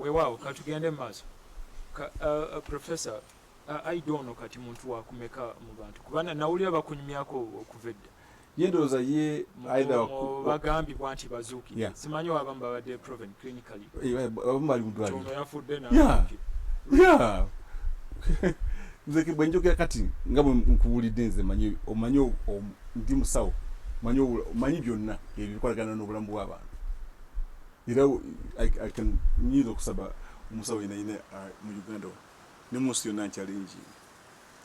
weewaawo katugende maaso professor I don't know kati muntu wakumeka mu bantu kubana nawulira bakunyumyako okuva edda yendooza ye aida bagambibwa nti bazuukire simanyi wabamu babadde proven clinically abamu bali mu ddwaliro ono yafudde nze bwe njogera kati nga bwe nkubuulidde nze omanyi ndi musawo omanyi byonna ebyo bikolagana n'obulamu bw'abantu era nyinza okusaba omusawo yenayina mu Uganda ne munsi yonna nchallenge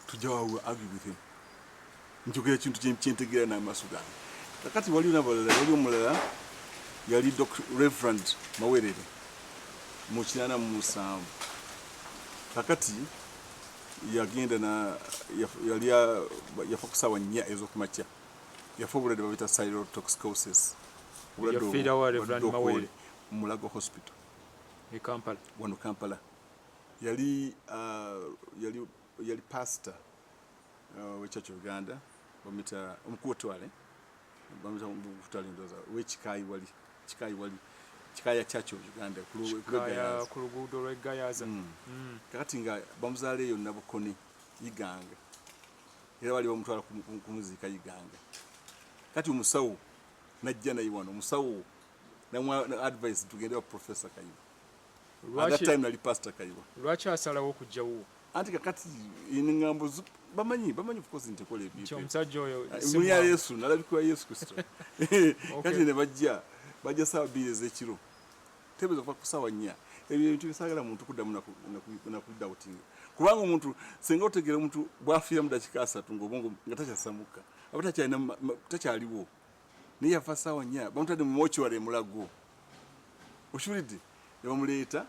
tujja wawe argue with him njogera ekintu kyentegeera n'amaaso gange kakati waliwo n'abalala wali omulala yali Reverend Mawerere mu 87 kakati yagenda yali yafa ku ssaawa 4 ez'okumakya yafa obulwadde babita cytotoxicosis obulwadde Mulago Hospital wano Kampala yali pastor we Church of Uganda bamita omukutwale bamita omukutwale ndoza we Chikayi wali Chikaya Church of Uganda ku luguudo lwe Gayaza kakati nga bamuzaaleyo Nabukone Iganga era bali bamutwala kumuziika Iganga kati omusawo najja naye wano omusawo namwa advice tugende wa Professor Kayiwa at that time nali Pastor Kayiwa lwaki asalawo okujjawo anti kakati ingambo bamanyi of course ntekola ebyo omusajja oyo muri ya Yesu nalabikwa Yesu Kristo kati ne bajja sawa bile z'ekiro tebeza kufa kusawa 4 ebyo bintu bisagala muntu kuddamu na doubting kubanga omuntu senga otegera omuntu bwafiira mu dakika 3 ng'obongo nga takyasamuka abatakyalina takyaliwo naye yafa sawa 4 bamutadde mu mortuary Mulago oshulidde ne bamuleeta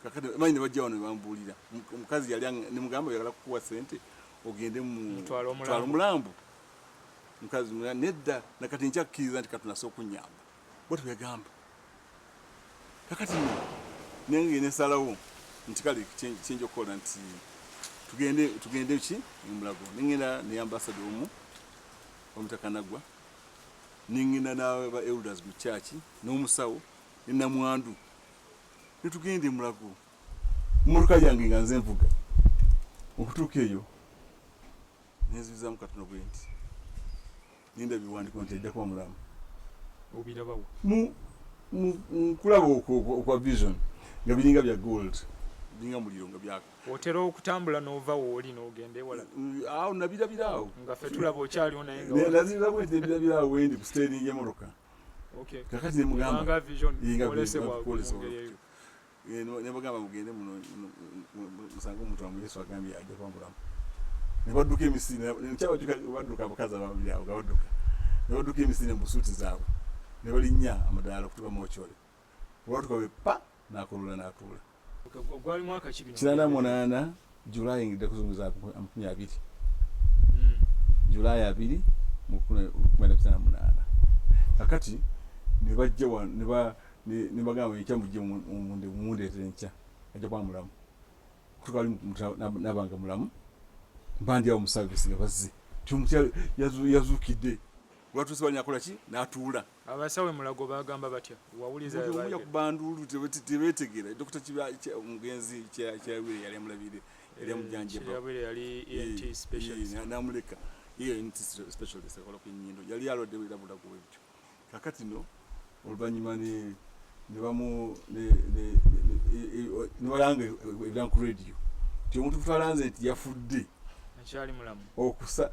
kakati manyi ne bajja wano bambuulira omukazi yali ne mugamba yagala kukuwa sente ogende mu twalo mulambo mukazi nedda nakati nkyakiriza nti katunasa okunyamba bwe tubagamba kakati nenge nesalawo nti kale kyenja okukola nti tugende ki Mulago ningenda ne ambassador omu omutakanagwa ningenda n'aba elders mu church n'omusawo n'amwandu nitugende Mulago muluka yange nga nze nvuga okutuuka eyo nezibiza mu katono bwenti ninda biwandiko nti ejja kuba mulamu obirabawo kulaba okwa vision nga biringa bya gold biringa muliro nga byaka otera okutambula n'ova wooli n'ogenda ewala awo nabirabirawo nga ffe tulaba okyaliwo naye nazirira bwenti ebirabirawo wendi ku steering y'emmotoka kakati nemugamba nebagamba mugende muno musanga omuntu wamu Yesu agambye ajja kuba mulamu ne badduka emisiri badduka abakazi ababiri awo gabadduka ne badduka emisiri mu busuuti zaabwe ne balinnya amadaala okutuuka mu okyole olwatuka bwe pa n'akolula n'atuula gwali mwaka ki 88 Julayi ngidde kuzunguza 20 Julayi 2 mu 1998 kakati ne bajja wano ne bagamba ekyamujje mundeetere nkya ajja kuba mulamu tukali nabanga mulamu mbandi awo mu service nga bazze tumukyalo yazuukidde lwatuuse bali akola ki n'atuula abasawe Mulago bagamba batya wawuliza ya kubandulu tebeetegera Dr. Omugenzi kyawire yali amulabire yali amujanjeba kyawire yali ENT specialist namuleka ENT specialist akola ku nnyindo yali alwadde wera Mulago webyo kakati no oluvanyuma ne bamu ne balanga ebyan ku radio ti omuntu twalanze nti yafudde akyali mulamu okusa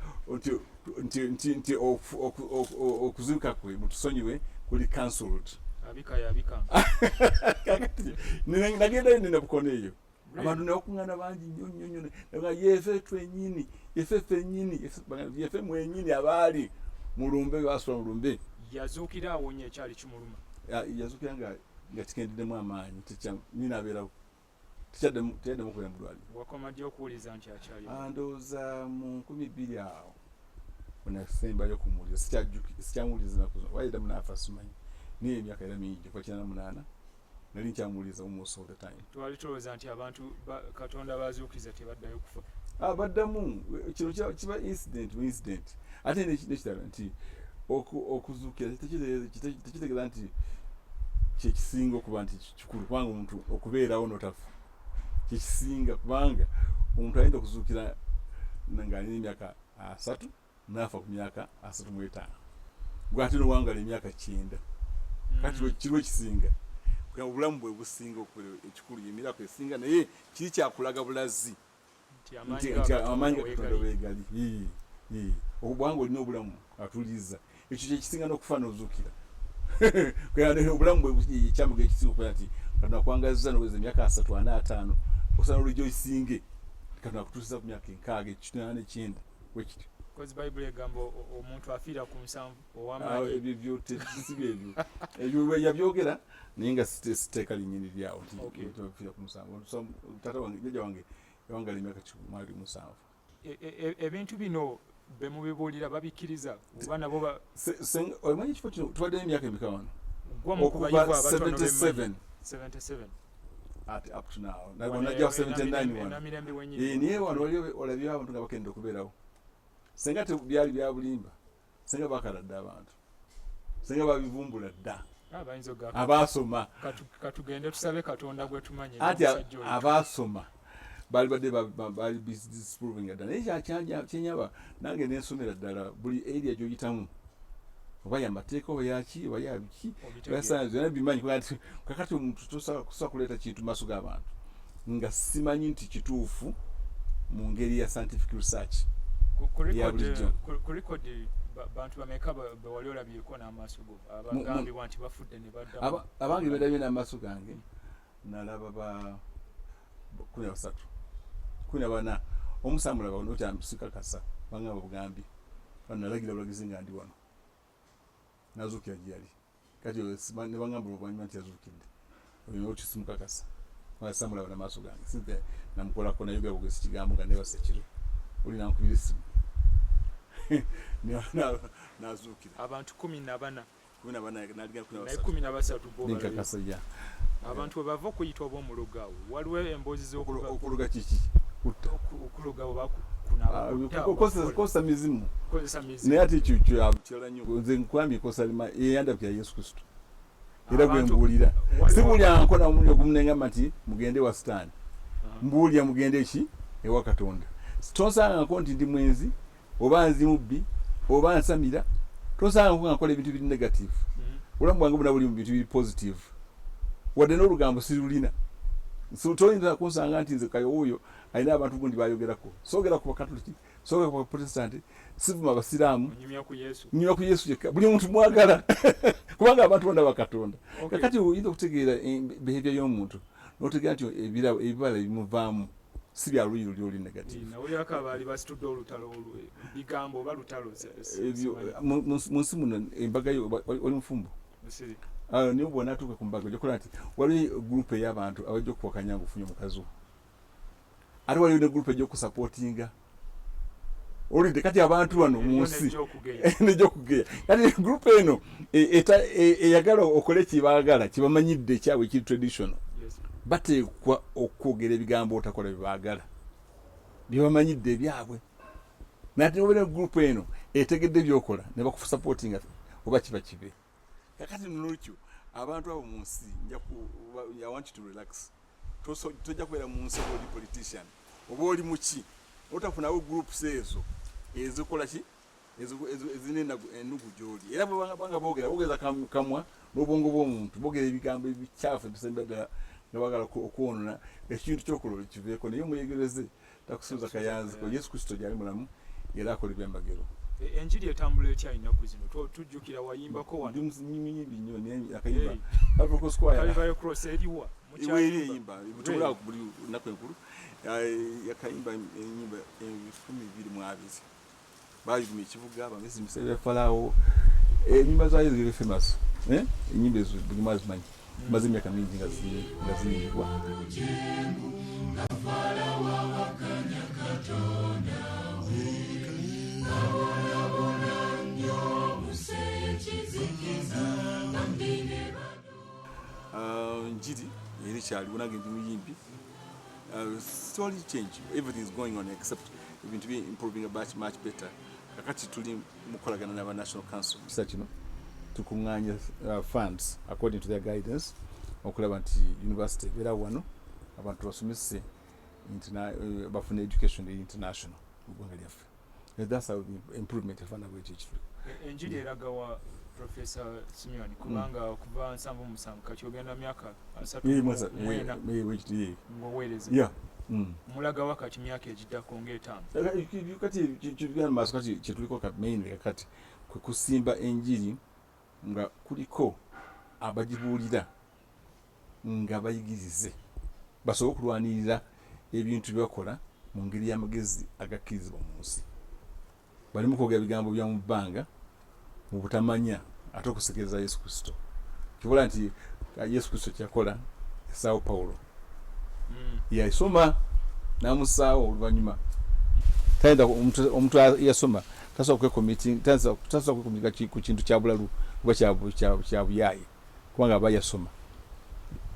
nti okuzuuka kwe mutusonyiwe kuli cancelled abika kakati nagenda ne Nabukone eyo abantu ne bakuŋŋaana bangi nnyo nga yefe twenyini yefe mwenyini abaali mulumbe basula mulumbe yazuukira awonye ekyali kimuluma yazuukira nga kikendeddemu amaanyi nina abeerawo teyaddemu kubeera mu ddwaliro wakoma ddi okuwuliza nti akyali ndowooza mu 2000 awo wenasembayo kumuwuliza sikyamuwuliza naku wayeddamu naafa simanyi naye emyaka era mingi kuva 98 nali nkyamuwuliza almost all the time twali tulowooza nti abantu Katonda bazuukiza tebaddayo kufa baddamu kino kiba incident ate nekirala nti okuzuukira tekitegeeza nti kyekisinga okuba nti kikulu kubanga omuntu okubeerawo notafa kyekisinga kubanga omuntu ayinza okuzuukira ng'alina emyaka 3 n'afa ku myaka 35 gw'ate n'owangala emyaka 9 kati kiriwo ekisinga obulamu bwe businga okubeera ekikulu yemirako esinga naye kiri kyakulaga bulazi nti amaanyi ga Katonda weegali okubanga olina obulamu atuliza ekyo kyekisinga n'okufa n'ozuukira obulamu bwe ekyamuga ekisinga okubeera nti Katonda akwangaziza n'oweza emyaka 35 osana olujo isinge Katonda akutuusiza ku myaka 69 wekityo because Bible egamba omuntu afiira ku 7 ow'amaanyi ebyo byote ebyo yabyogera naye nga siteeka linnyini lyawo nti afiira ku 7 taata wange jjajja wange yawangala emyaka 7 ebintu bino be mubibuulira babikkiriza oba nabo omanyi ekifo kino tubaddeyo emyaka emeka wano okuva 77 at up to now najja 79 wano niye wano waliyo olabyewo abantu nga bakenda okubeerawo senga byali bya bulimba senga bakaladde abantu senga babivumbula dda abaasoma katugende tusabe Katonda gwe tumanyi ati abaasoma bali badde bali disproving dda naye kyenyaba nange nensomera ddala buli area gy'oyitamu oba yamateeka oba yaki oba yabiki basanze na bimanyi kakati omuntu tosobola kuleeta kintu maaso g'abantu nga simanyi nti kituufu mu ngeri ya scientific research ku record bantu bameka bewali olabyeko n'amaaso go abagambibwa nti bafudde ne badda abange beerabye n'amaaso gange nalaba ba 13 omusambula okyamusikakasa bangamba bugambi nalagira bulagizi nga ndi wano nazuukira gye yali kati ne bangamba oluvanyuma nti yazuukidde olina okisimukakasa nasambulaba n'amaaso gange sinze namukolako nayogera bugezi kigambo nga nebasa ekiro oli nankubira essimu nazuukira abantu 14 ninkakasa ya abantu bwe bava okuyita oba omuluga waliwo emboozi z'okuluga kiki okuluga oba kosa mizimu naye ate ekyo kyala nnyo nze nkwambye kosa eyandabika ya Yesu Kristo era gwe mbuulira sibuulya nkona omulundi ogumu neŋŋamba nti mugende wa Sitaani mbuulya mugende eki ewa Katonda tonsangako nti ndi mwenzi oba nzi mubbi oba nsamira tosangako nga nkola ebintu biri negative obulamu bwange buna buli mu bintu biri positive wadde n'olugambo sirulina toyinza kunsanga nti nze kayo oyo alina abantu gundi bayogerako soogera ku bakatoliki soogera ku baprotestanti sivuma abasiraamu nyumya ku Yesu yekka buli muntu mwagala kubanga abantu bonna bakatonda kakati oyinza okutegeera behavior y'omuntu n'otegeera nti ebibala ebimuvaamu si bya luyiro lyoli negative mu nsi muno embaga yo oli mufumbo niyo bwona atuuka ku mbaga gyokola nti waliwo gurupu ey'abantu abajja okuwakanya nga ofunye omukazi wo ate waliwo ne gurupu egy'okusapootinga olidde kati abantu bano mu nsi nejyokugeya kati gurupu eno eyagala okole kibaagala kibamanyidde ekyabwe ekiri traditional bateekwa okwogera ebigambo otakola byebaagala byebamanyidde ebyabwe nate oba ne gurupu eno etegedde byokola ne bakusapootinga oba kiba kibe kakati nolwekyo abantu abo mu nsi I want you to relax tojja kubeera mu nsi oba oli politician oba oli muki otafunawo groups ezo ezikola ki ezina ennugu gy'oli era bwebanga boogeza kamwa n'obwongo bw'omuntu boogera ebigambo ebikyafu ebisemba ddala nga bagala okwonona ekintu kyokola olikiveeko naye muyegereze takusuuza kayanziko Yesu Kristo gyali mulamu era akola ebyembagero enjiri etambula etya ennaku zino tujjukira wayimbako wano nyimbi nnyo akayimba Calvary Square cross eriwa mukyali eyimba butubula buli nnaku enkulu yakayimba enyimba 2022 bayiguma ekivuga bamezi musebe Falaawo enyimba zayo ziri famous enyimba ezo buli mazimanyi maze emyaka mingi nga ziyimbwa njiri eri kyaliwo nange ndi muyimbi slowly change everything is going on except ebintu bi improving much better kakati tuli mukolagana n'aba national council kisa kino tukuŋŋaanya funds according to their guidance okulaba nti university ebeera wano abantu basomese bafuna education international mu ggwanga lyaffe. That's how the improvement efana bwekyo ekituli. Enjiri eraga wa Professor Simeon kubanga kuva 77 kati ogenda myaka 3 ngoweereza. Mulaga wakati myaka egiddako ng'etaano. Kati kitugenda maaso kati kyetuliko mainly kakati kwe kusimba enjiri nga kuliko abagibuulira nga bayigirize basobole okulwanirira ebintu byebakola mu ngeri y'amagezi agakkirizibwa mu nsi. Balimu kwogera bigambo bya mu bbanga mu butamanya ate okusekereza Yesu Kristo. Kibola nti Yesu Kristo kyakola Sao Paulo yasoma namusaawo oluvannyuma tayenda omuntu yasoma tasobola kwekomiting tasobola kwekomitinga ku kintu kya bulalu oba kya buyaaye kubanga aba yasoma.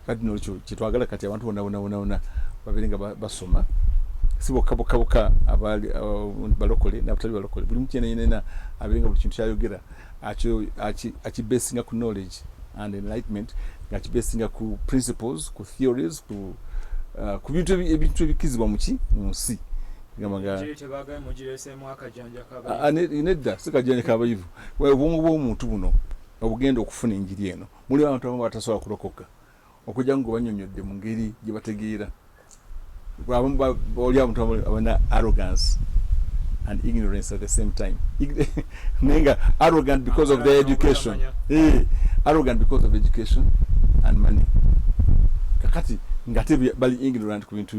Kati nolwekyo kyetwagala kati abantu bonna babeere nga basoma si bokka abali balokole n'abatali balokole buli muntu yenna abeere nga buli kintu kyayogera akibesinga ku knowledge and enlightenment nga akibesinga ku principles ku theories ku bintu ebikizibwa mu nsi. Nedda si kajanja kabayivu obwongo bw'omuntu buno obugenda okufuna enjiri eno muli abantu abamu batasobola kulokoka okujja nga banyonyodde mu ngeri gye bategeera. Oli abantu abana arrogance and ignorance at the same time. Nenga arrogant because of their education. Arrogant because of education and money. Kakati ngate bali ignorant ku bintu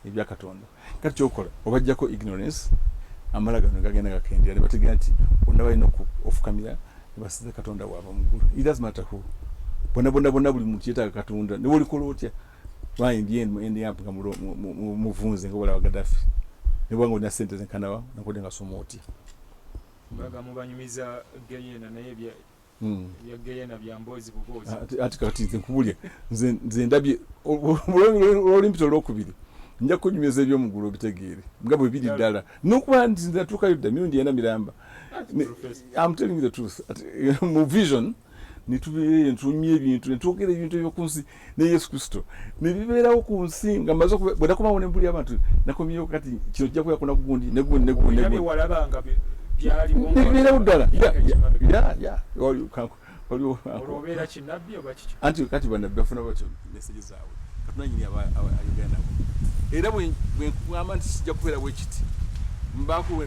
ebya Katonda. Kati kyokola obajjako ignorance amala gano gagenda gakendera bategera nti onda balina ofukamira basize Katonda waaba mu ggulu. It doesn't matter who. Bonna buli muntu yeetaaga Katonda ne wolikola otya waindi up nga muvunze nga wala Gaddafi ne bwango na sente zenkanawa nakode nga somo otya baga mubanyumiza geyena naye bya geyena bya mbozi bubozi ati kati nkubulya nze ndabye olimpito olwokubiri nja kunyumiza ebyo mugulu bitegeere nga bwe biri ddala nokuba nti nze natuukayo dda mirundi ena miramba. I'm telling you the truth. Mu vision nitubeere ntumye ebintu netwogera ebintu ebyokunsi ne Yesu Kristo nebibeerawo ku nsi nga maze bwe nakomawo ne mbulira abantu nakomyewo kati kino kijja kubeera kuna kugundi negundi nebibeerawo ddala olwobeera kinabbi oba kiki anti kati banabbi bafuna batyo meseji zaabwe katunanyini ayogera nabo era bwe nkugamba nti kijja kubeerawo ekiti mbaako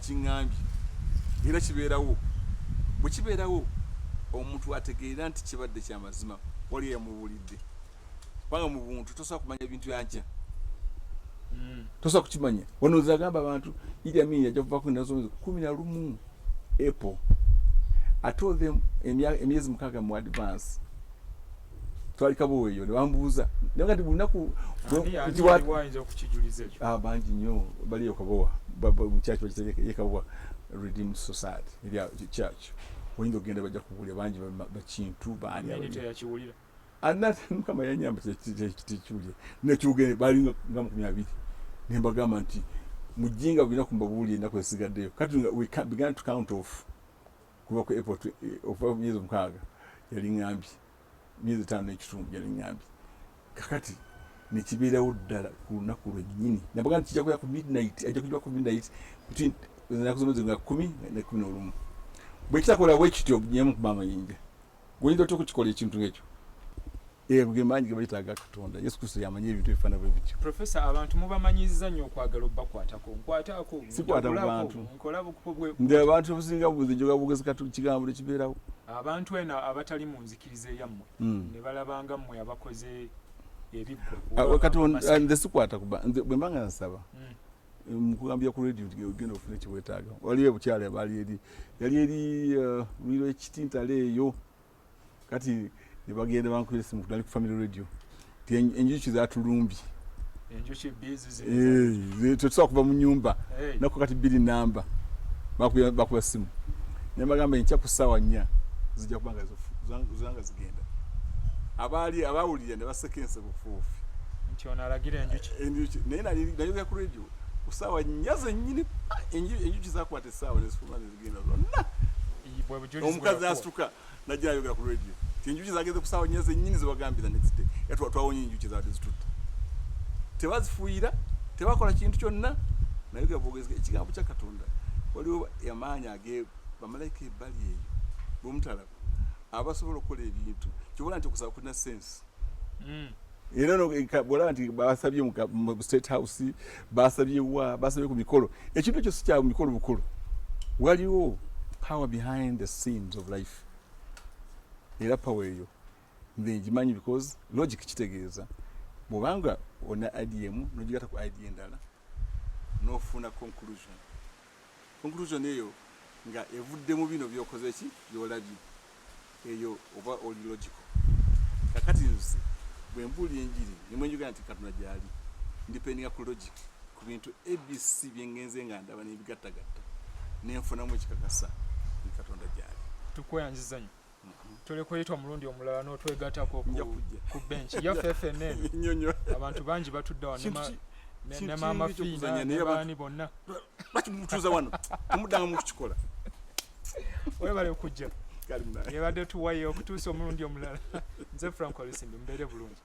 kiŋŋambye era kibeerawo bwe kibeerawo omuntu ategeera nti kibadde kyamazima wali yamubuulidde kubanga mu buntu tosobola kumanya ebintu yankya tosobola kukimanya wano zagamba abantu Idi Amin yajja kuvaako ennaku 11 April I told them emyezi 6 mu advance twalikabo eyo ne bambuuza naye nga tibunaku wayinza okukijuliza ekyo bangi nnyo baliyo kabowa church bakiteekabowa Redeemed Society erya church oyinza okugenda bajja kubuulira bangi bakintu baaniyakiwulira mukama yanyamba tekiwulire nekiwugere bali nga 20 nembagamba nti mujinga bulina kumbabuulira ennaku ezisigaddeyo kati we began to count off kuva ku April of myezi 6 yali ŋŋambye myezi 5 n'ekitundu yali ŋŋambye kakati nekibeerawo ddala ku lunaku lwennyini nabaga nti kijja kubeera ku midnight ajja kujja ku midnight between ennaku zomwezi nga 10 ne 11 bwe kitakola bwe kityo nyemu kuba amayinja goyinza otya okukikola ekintu ng'ekyo gemanyi ge bayitaaga Katonda Yesu Kristo yamanya ebintu ebifaana bwe bityo. Professor abantu mubamanyiza nnyo okwagala obbakwatako nkwatako sikwata mu bantu nkola bukubwe nde abantu obusinga buzi njoga bugezi kigambo ekibeerawo abantu ena abatali mu nzikiriza yammwe ne balabanga mmwe abakoze ebibbo Katonda nze sikwata kuba nze bwe mbanga nsaba mukugambya ku radio genda ofune kiwetaaga waliwo bukyale abali yali eri lwiro ekitintale eyo kati nebagenda bankubira esimu kutali ku family radio ti enjuki zatulumbye enjuki bizi tetusobola kuva mu nyumba nako kati biri namba bakuba simu nebagamba enkya ku ssaawa 4 zijja kubanga zanga zigenda abawulira ne basekense bufuufi nti ono alagira enjuki naye nayogera ku radio ku ssaawa 4 zennyini enjuki zakwata essaawa nezifuma nezigenda zonna omukazi asituka najja ayogera ku radio tinjuki zageze kusaawa nnya zennyini zebagambira next day twawonye enjuki zaadde zitutta tebazifuuyira tebakola kintu kyonna naye gabogezi ekigambo kya Katonda waliwo amaanyi bamalayika ebbali eyo bwomutalaba abasobola okukola ebintu kyobola nti okusaba kulina sense era bwolaba nti basabye mu State House basabye ku mikolo ekintu ekyo si kya mikolo bukulu waliwo power behind the scenes of life era power eyo nze ngimanyi because logic kitegeeza bwobanga ona IDM nogigata ku idea endala nofuna conclusion eyo nga evudde mu bino byokoze ki byolabye eyo oba oli logical kakati nze bwe mbuulira enjiri nimwe njogera nti Katonda gyali ndipendinga ku logic ku bintu ABC byengenze nga ndaba n'ebigattagatta nenfunamu ekikakasa ni Katonda gyali tukweyanjiza nnyo tulekuyitwa mulundi omulala n'otwegattako ku bench yaffe FNN nyonyo abantu bangi batudde wano ne maama Fiina ne baani bonna lwaki mutuuza wano omuddangamu kukikola webale okujja yebadde tuwaye okutuusa omulundi omulala nze Frank Olusimbi mbeere bulungi